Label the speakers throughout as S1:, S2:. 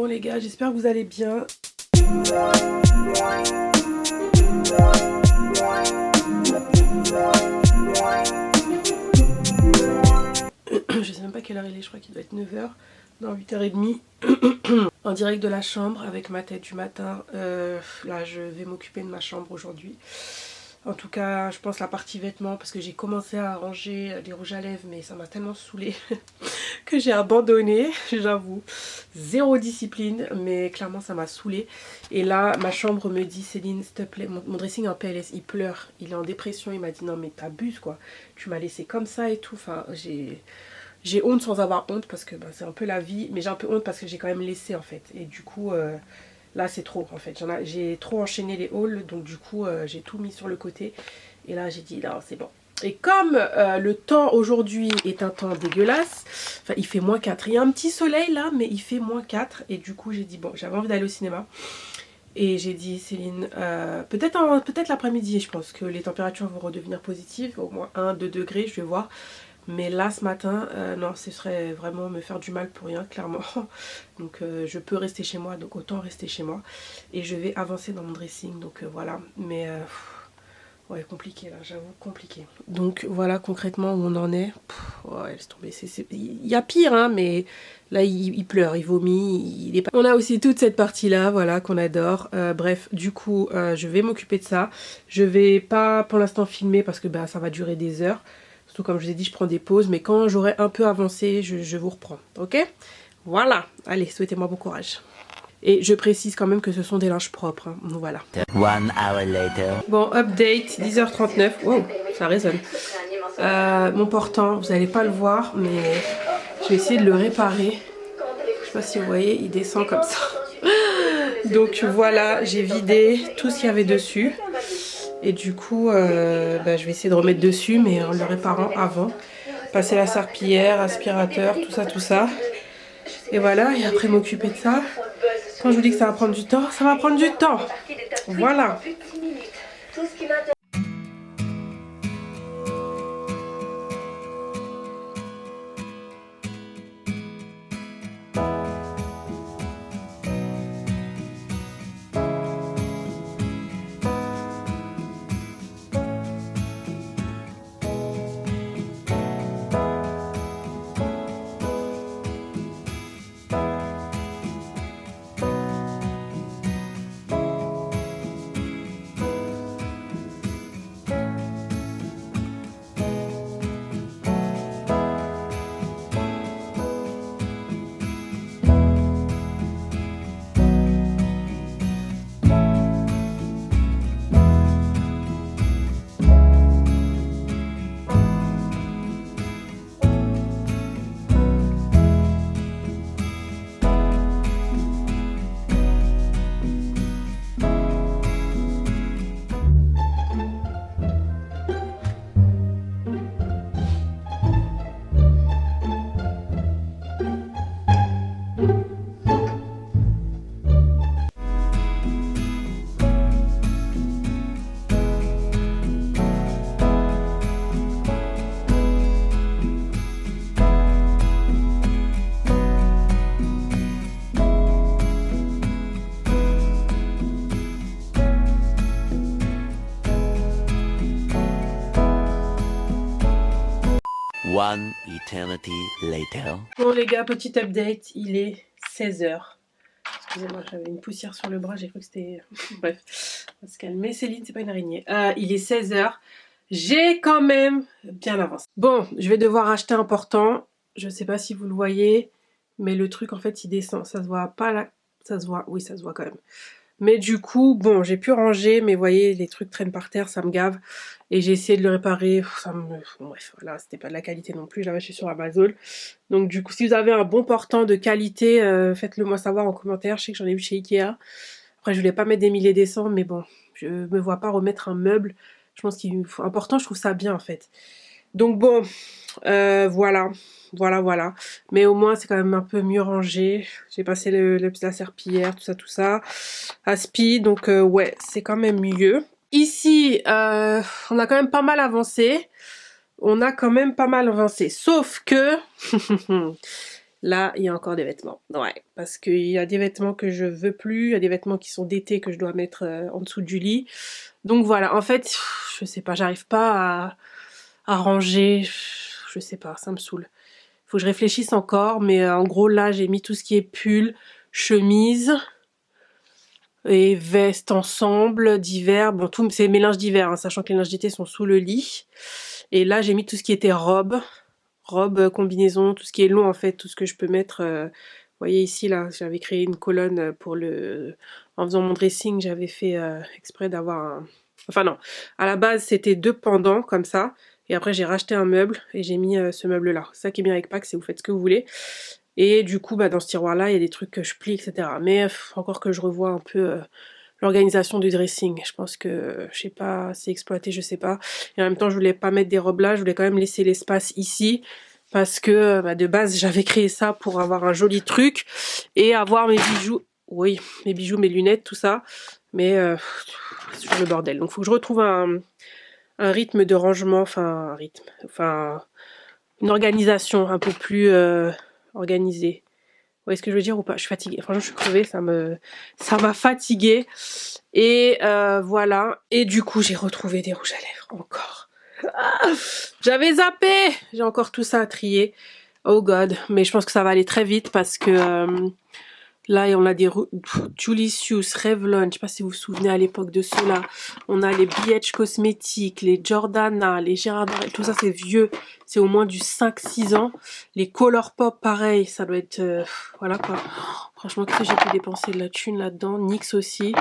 S1: Bon les gars, j'espère que vous allez bien. Je sais même pas quelle heure il est, je crois qu'il doit être 9h. Non, 8h30. En direct de la chambre avec ma tête du matin. Là je vais m'occuper de ma chambre aujourd'hui. En tout cas je pense la partie vêtements, parce que j'ai commencé à ranger les rouges à lèvres mais ça m'a tellement saoulée que j'ai abandonné, j'avoue. Zéro discipline, mais clairement ça m'a saoulée. Et là ma chambre me dit Céline s'il te plaît, mon dressing est en PLS, il pleure, il est en dépression, il m'a dit non mais t'abuses quoi, tu m'as laissé comme ça et tout. Enfin j'ai honte sans avoir honte parce que bah, c'est un peu la vie, mais j'ai un peu honte parce que j'ai quand même laissé en fait. Et du coup là c'est trop en fait, j'ai trop enchaîné les hauls, donc du coup j'ai tout mis sur le côté. Et là j'ai dit non c'est bon. Et comme le temps aujourd'hui est un temps dégueulasse, enfin il fait -4, il y a un petit soleil là mais il fait -4. Et du coup j'ai dit bon, j'avais envie d'aller au cinéma. Et j'ai dit Céline, peut-être l'après-midi, je pense que les températures vont redevenir positives, au moins 1-2 degrés, je vais voir. Mais là ce matin, non, ce serait vraiment me faire du mal pour rien, clairement. Donc je peux rester chez moi, donc autant rester chez moi. Et je vais avancer dans mon dressing, donc voilà. Mais ouais, compliqué là, j'avoue, compliqué. Donc voilà concrètement où on en est. Ouais, laisse tomber. Il y a pire, hein, mais là il pleure, il vomit. Il est pas... On a aussi toute cette partie-là, voilà, qu'on adore. Bref, du coup, je vais m'occuper de ça. Je vais pas pour l'instant filmer parce que bah, ça va durer des heures. Surtout comme je vous ai dit, je prends des pauses. Mais quand j'aurai un peu avancé, je vous reprends. Ok? Voilà. Allez, souhaitez-moi bon courage. Et je précise quand même que ce sont des linges propres, hein. Donc voilà.
S2: 1 hour later.
S1: Bon, update, 10h39. Wow, ça résonne. Mon portant, vous n'allez pas le voir, mais je vais essayer de le réparer. Je sais pas si vous voyez, il descend comme ça. Donc voilà, j'ai vidé tout ce qu'il y avait dessus. Et du coup, bah, je vais essayer de remettre dessus, mais en le réparant avant. Passer la serpillière, aspirateur, tout ça. Et voilà, et après m'occuper de ça. Quand je vous dis que ça va prendre du temps, ça va prendre du temps. Voilà.
S2: One eternity later.
S1: Bon les gars, petit update, il est 16h. Excusez-moi, j'avais une poussière sur le bras, j'ai cru que c'était... Bref, on va se calmer. Céline, c'est pas une araignée. Il est 16h. J'ai quand même bien avancé. Bon, je vais devoir acheter un portant. Je sais pas si vous le voyez, mais le truc en fait il descend. Ça se voit pas là. Ça se voit, oui ça se voit quand même. Mais du coup, bon, j'ai pu ranger, mais vous voyez, les trucs traînent par terre, ça me gave. Et j'ai essayé de le réparer, bon, bref, voilà, c'était pas de la qualité non plus, je l'avais acheté sur Amazon. Donc du coup, si vous avez un bon portant de qualité, faites-le moi savoir en commentaire, je sais que j'en ai eu chez Ikea. Après, je voulais pas mettre des milliers des cents, mais bon, je me vois pas remettre un meuble. Je pense qu'il faut un portant, je trouve ça bien en fait. Donc bon, voilà. Mais au moins c'est quand même un peu mieux rangé. J'ai passé la serpillière, tout ça. Aspi, donc ouais, c'est quand même mieux. Ici, on a quand même pas mal avancé. Sauf que Là, il y a encore des vêtements. Ouais, parce qu'il y a des vêtements que je veux plus, il y a des vêtements qui sont d'été que je dois mettre en dessous du lit. Donc voilà, en fait, je sais pas, j'arrive pas à ranger. Je sais pas, ça me saoule. Faut que je réfléchisse encore, mais en gros, là, j'ai mis tout ce qui est pull, chemise et veste ensemble d'hiver. Bon, tout c'est mélange d'hiver, hein, sachant que les linges d'été sont sous le lit. Et là, j'ai mis tout ce qui était robe, combinaison, tout ce qui est long en fait, tout ce que je peux mettre. Vous voyez ici, là, j'avais créé une colonne pour le... En faisant mon dressing, j'avais fait exprès d'avoir un... Enfin non, à la base, c'était 2 pendants comme ça. Et après, j'ai racheté un meuble et j'ai mis ce meuble-là. C'est ça qui est bien avec Pâques, c'est vous faites ce que vous voulez. Et du coup, bah, dans ce tiroir-là, il y a des trucs que je plie, etc. Mais encore que je revois un peu l'organisation du dressing. Je pense que, je sais pas, c'est exploité, je sais pas. Et en même temps, je voulais pas mettre des robes là, je voulais quand même laisser l'espace ici. Parce que bah, de base, j'avais créé ça pour avoir un joli truc et avoir mes bijoux. Oui, mes bijoux, mes lunettes, tout ça. Mais sur le bordel. Donc, il faut que je retrouve un rythme de rangement, une organisation un peu plus organisée. Vous voyez ce que je veux dire ou pas? Je suis fatiguée. Franchement, je suis crevée, ça m'a fatiguée. Et voilà. Et du coup, j'ai retrouvé des rouges à lèvres encore. Ah, j'avais zappé. J'ai encore tout ça à trier. Oh god. Mais je pense que ça va aller très vite parce que là, on a des Julicius, Revlon, je sais pas si vous vous souvenez à l'époque de ceux-là. On a les BH Cosmetics, les Jordana, les Gérard Darel, tout ça c'est vieux. C'est au moins du 5-6 ans. Les Colourpop, pareil, ça doit être... voilà quoi. Franchement, que j'ai pu dépenser de la thune là-dedans. NYX aussi.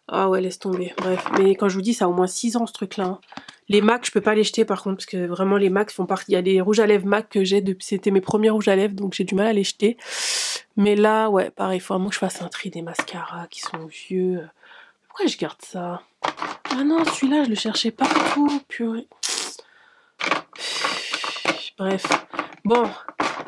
S1: Ah ouais, laisse tomber. Bref, mais quand je vous dis, ça a au moins 6 ans ce truc-là. Hein. Les MAC, je peux pas les jeter par contre, parce que vraiment les MAC font partie... Il y a des rouges à lèvres MAC que j'ai depuis... C'était mes premiers rouges à lèvres, donc j'ai du mal à les jeter. Mais là, ouais, pareil, il faut vraiment que je fasse un tri des mascaras qui sont vieux. Pourquoi je garde ça? Ah non, celui-là, je le cherchais partout, purée. Bref. Bon,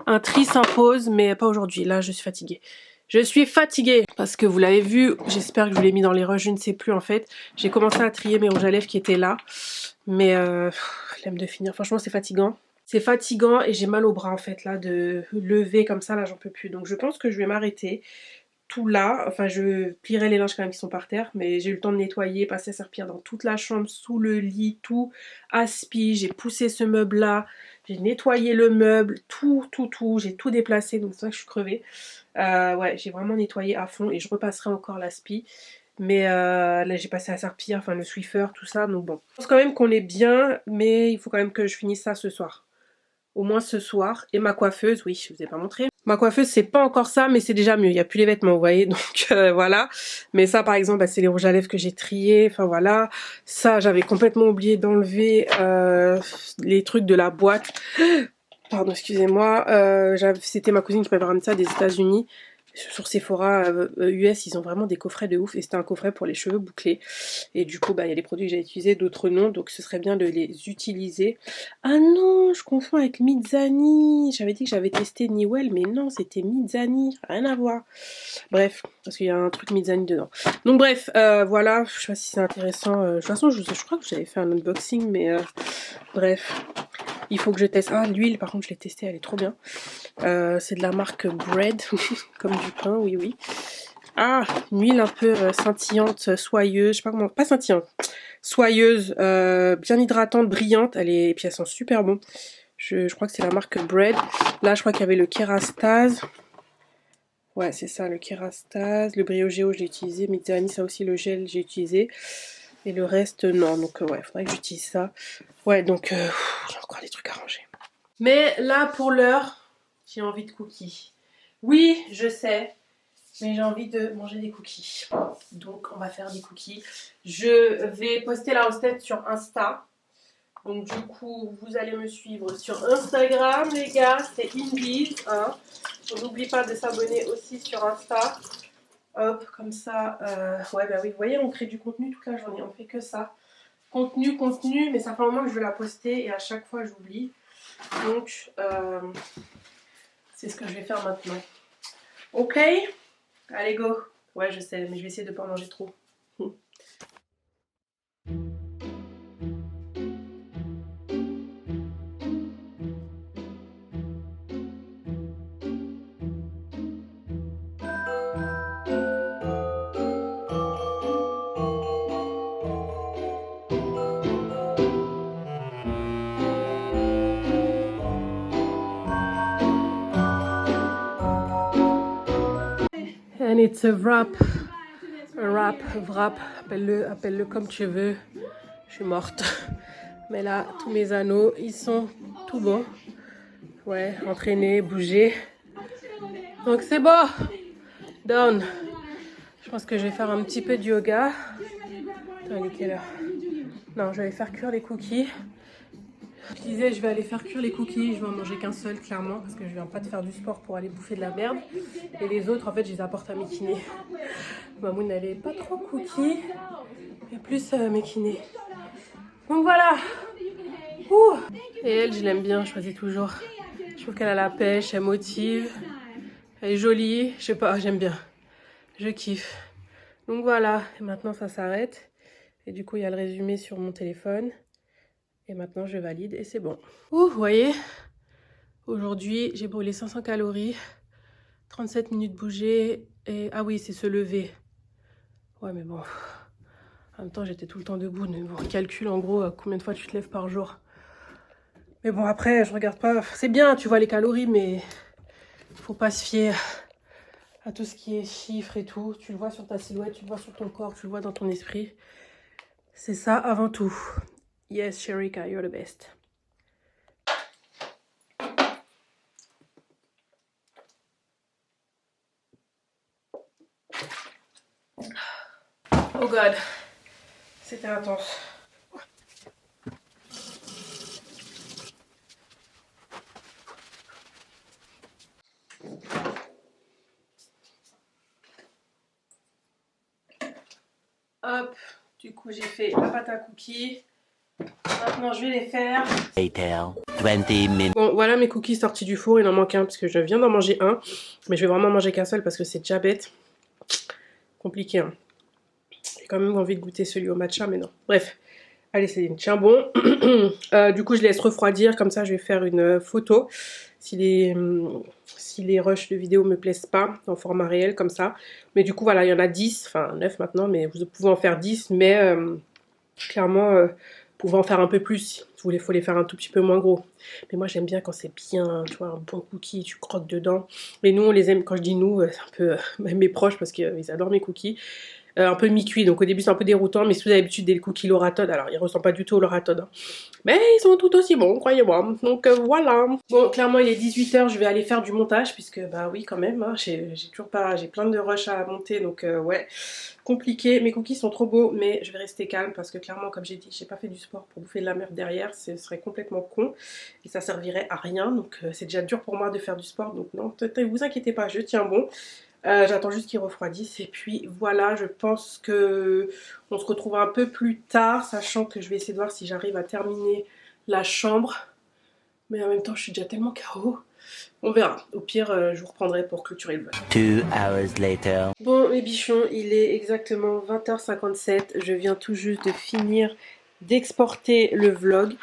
S1: un tri s'impose, mais pas aujourd'hui. Là, je suis fatiguée. Je suis fatiguée parce que vous l'avez vu, j'espère que je vous l'ai mis dans les rushs, je ne sais plus en fait. J'ai commencé à trier mes rouges à lèvres qui étaient là. Mais flemme de finir. Franchement, c'est fatigant. C'est fatigant et j'ai mal au bras en fait là de lever comme ça, là j'en peux plus. Donc je pense que je vais m'arrêter tout là. Enfin je plierai les linges quand même qui sont par terre, mais j'ai eu le temps de nettoyer, passer à serpillère dans toute la chambre, sous le lit, tout aspi. J'ai poussé ce meuble là, j'ai nettoyé le meuble, tout, j'ai tout déplacé, donc c'est vrai que je suis crevée. Ouais, j'ai vraiment nettoyé à fond et je repasserai encore l'aspi. Mais là j'ai passé à serpillère, enfin le Swiffer, tout ça, donc bon. Je pense quand même qu'on est bien, mais il faut quand même que je finisse ça ce soir. Au moins ce soir. Et ma coiffeuse, oui, je vous ai pas montré. Ma coiffeuse, c'est pas encore ça, mais c'est déjà mieux. Il n'y a plus les vêtements, vous voyez. Donc voilà. Mais ça, par exemple, bah, c'est les rouges à lèvres que j'ai triés. Enfin voilà. Ça, j'avais complètement oublié d'enlever les trucs de la boîte. Pardon, excusez-moi. C'était ma cousine qui m'avait ramené ça des États-Unis. Sur Sephora US, ils ont vraiment des coffrets de ouf. Et c'était un coffret pour les cheveux bouclés. Et du coup, bah, il y a des produits que j'ai utilisés, d'autres non. Donc ce serait bien de les utiliser. Ah non, je confonds avec Mizani. J'avais dit que j'avais testé Newell, mais non, c'était Mizani. Rien à voir. Bref, parce qu'il y a un truc Mizani dedans. Donc bref, voilà. Je sais pas si c'est intéressant. De toute façon, je crois que j'avais fait un unboxing, mais bref. Il faut que je teste. Ah, l'huile, par contre, je l'ai testée, elle est trop bien. C'est de la marque Bread, comme du pain, oui, oui. Ah, une huile un peu scintillante, soyeuse, je sais pas comment, pas scintillante, soyeuse, bien hydratante, brillante, et puis elle sent super bon. Je crois que c'est la marque Bread. Là, je crois qu'il y avait le Kerastase. Ouais, c'est ça, le Kerastase. Le Brio Géo, je l'ai utilisé. Mizani, ça aussi, le gel, j'ai utilisé. Et le reste, non. Donc, ouais, faudrait que j'utilise ça. Ouais, donc, j'ai encore des trucs à ranger. Mais là, pour l'heure, j'ai envie de cookies. Oui, je sais, mais j'ai envie de manger des cookies. Donc, on va faire des cookies. Je vais poster la recette sur Insta. Donc, du coup, vous allez me suivre sur Instagram, les gars. C'est Indies. Hein. Donc, n'oubliez pas de s'abonner aussi sur Insta. Hop, comme ça. Ouais, bah oui, vous voyez, on crée du contenu toute la journée. On fait que ça. Contenu, mais ça fait un moment que je veux la poster et à chaque fois, j'oublie. Donc, c'est ce que je vais faire maintenant. Ok? Allez, go! Ouais, je sais, mais je vais essayer de ne pas en manger trop. And it's a wrap. Un wrap, wrap, appelle-le comme tu veux. Je suis morte. Mais là, tous mes anneaux, ils sont tout bons. Ouais, entraîner, bouger. Donc c'est bon. Down. Je pense que je vais faire un petit peu de yoga. Attends, il est quelle heure? Non, je vais aller faire cuire les cookies. Je disais, je vais aller faire cuire les cookies. Je vais en manger qu'un seul, clairement, parce que je viens pas de faire du sport pour aller bouffer de la merde. Et les autres, en fait, je les apporte à mes kinés. Mamoun, elle est pas trop cookies, mais plus mes kinés. Donc voilà. Ouh. Et elle, je l'aime bien, je choisis toujours. Je trouve qu'elle a la pêche, elle motive. Elle est jolie, je sais pas, j'aime bien. Je kiffe. Donc voilà, et maintenant ça s'arrête. Et du coup, il y a le résumé sur mon téléphone. Et maintenant, je valide et c'est bon. Ouh, vous voyez, aujourd'hui, j'ai brûlé 500 calories, 37 minutes bougées et... Ah oui, c'est se lever. Ouais, mais bon, en même temps, j'étais tout le temps debout. Donc on calcule en gros combien de fois tu te lèves par jour. Mais bon, après, je regarde pas. C'est bien, tu vois les calories, mais faut pas se fier à tout ce qui est chiffres et tout. Tu le vois sur ta silhouette, tu le vois sur ton corps, tu le vois dans ton esprit. C'est ça avant tout. Yes, Sherika, you're the best. Oh God, c'était intense. Hop, du coup j'ai fait la pâte à cookies. Maintenant je vais les faire.
S2: Later, 20 minutes.
S1: Bon, voilà mes cookies sortis du four. Il en manque un parce que je viens d'en manger un. Mais je vais vraiment manger qu'un seul parce que c'est déjà bête. Compliqué, hein. J'ai quand même envie de goûter celui au matcha, mais non. Bref. Allez Céline, tiens bon. Du coup je laisse refroidir. Comme ça je vais faire une photo. Si les rushs de vidéo me plaisent pas en format réel comme ça. Mais du coup voilà, il y en a 10. Enfin 9 maintenant, mais vous pouvez en faire 10. Mais clairement, vous pouvez en faire un peu plus. Si vous voulez, faut les faire un tout petit peu moins gros. Mais moi, j'aime bien quand c'est bien, tu vois, un bon cookie, tu croques dedans. Mais nous, on les aime, quand je dis nous, c'est un peu même mes proches, parce qu'ils adorent mes cookies. Un peu mi-cuit, donc au début, c'est un peu déroutant. Mais si vous avez l'habitude des cookies Loratone, alors ils ressemblent pas du tout au Loratone, hein. Mais ils sont tout aussi bons, croyez-moi. Donc voilà. Bon, clairement, il est 18h, je vais aller faire du montage, puisque, bah oui, quand même, hein, j'ai toujours pas... J'ai plein de rushs à monter, donc ouais, compliqué. Mes cookies sont trop beaux, mais je vais rester calme, parce que clairement, comme j'ai dit, j'ai pas fait du sport pour bouffer de la merde derrière, ce serait complètement con, et ça servirait à rien, donc c'est déjà dur pour moi de faire du sport, donc non, vous inquiétez pas, je tiens bon. J'attends juste qu'ils refroidissent et puis voilà, je pense que on se retrouvera un peu plus tard, sachant que je vais essayer de voir si j'arrive à terminer la chambre. Mais en même temps, je suis déjà tellement KO. On verra. Au pire, je vous reprendrai pour clôturer le vlog.
S2: 2 hours later.
S1: Bon, mes bichons, il est exactement 20h57. Je viens tout juste de finir d'exporter le vlog.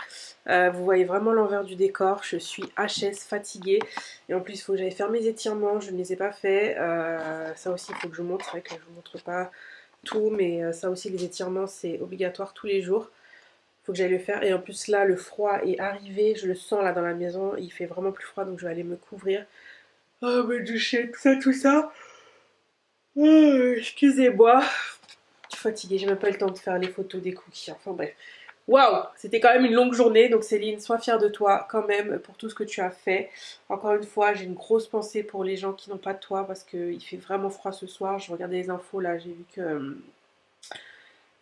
S1: Vous voyez vraiment l'envers du décor. Je suis HS, fatiguée. Et en plus, il faut que j'aille faire mes étirements. Je ne les ai pas faits. Ça aussi, il faut que je montre. C'est vrai que je ne vous montre pas tout. Mais ça aussi, les étirements, c'est obligatoire tous les jours. Il faut que j'aille le faire. Et en plus, là, le froid est arrivé. Je le sens là dans la maison. Il fait vraiment plus froid. Donc, je vais aller me couvrir. Oh, me doucher, tout ça, tout ça. Excusez-moi. Je suis fatiguée. J'ai même pas eu le temps de faire les photos des cookies. Enfin, bref. Waouh, c'était quand même une longue journée, donc Céline, sois fière de toi quand même pour tout ce que tu as fait. Encore une fois, j'ai une grosse pensée pour les gens qui n'ont pas de toit parce qu'il fait vraiment froid ce soir. Je regardais les infos là, j'ai vu que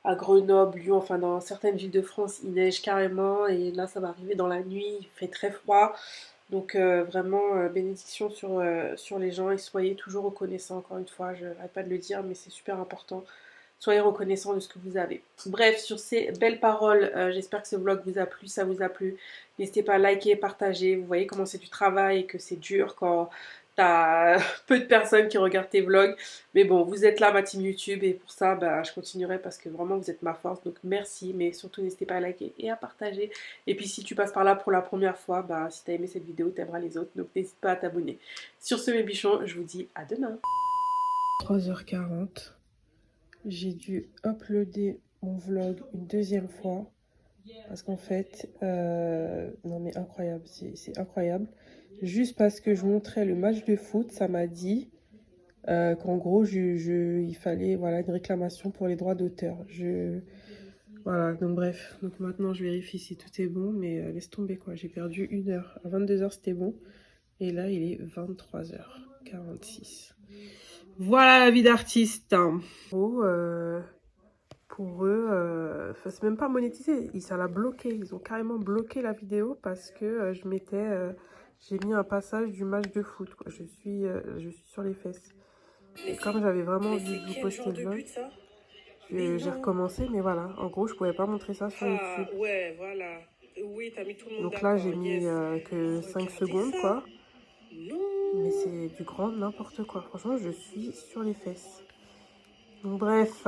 S1: à Grenoble, Lyon, enfin dans certaines villes de France, il neige carrément et là ça va arriver dans la nuit, il fait très froid. Donc vraiment bénédiction sur les gens et soyez toujours reconnaissants, encore une fois, je n'arrête pas de le dire mais c'est super important. Soyez reconnaissants de ce que vous avez. Bref, sur ces belles paroles, j'espère que ce vlog vous a plu, ça vous a plu. N'hésitez pas à liker, partager. Vous voyez comment c'est du travail et que c'est dur quand t'as peu de personnes qui regardent tes vlogs. Mais bon, vous êtes là, ma team YouTube, et pour ça, bah, je continuerai parce que vraiment, vous êtes ma force. Donc merci, mais surtout, n'hésitez pas à liker et à partager. Et puis, si tu passes par là pour la première fois, bah, si t'as aimé cette vidéo, t'aimeras les autres. Donc n'hésite pas à t'abonner. Sur ce, mes bichons, je vous dis à demain. 3h40. J'ai dû uploader mon vlog une deuxième fois parce qu'en fait, non mais incroyable, c'est incroyable. Juste parce que je montrais le match de foot, ça m'a dit qu'en gros, il fallait voilà, une réclamation pour les droits d'auteur. Voilà, donc bref. Donc maintenant, je vérifie si tout est bon, mais laisse tomber quoi. J'ai perdu 1 heure. À 22h, c'était bon. Et là, il est 23h46. Voilà la vie d'artiste. Pour eux, c'est même pas monétisé. Ça l'a bloqué. Ils ont carrément bloqué la vidéo parce que j'ai mis un passage du match de foot, quoi. Je suis sur les fesses. Et comme j'avais vraiment envie de vous poster le vlog, j'ai recommencé, mais voilà. En gros, je pouvais pas montrer ça sur YouTube.
S3: Ouais, voilà. Oui, t'as mis tout le monde.
S1: Donc là, j'ai mis que 5 secondes, quoi.
S3: Non.
S1: Mais c'est du grand n'importe quoi. Franchement, je suis sur les fesses. Donc bref.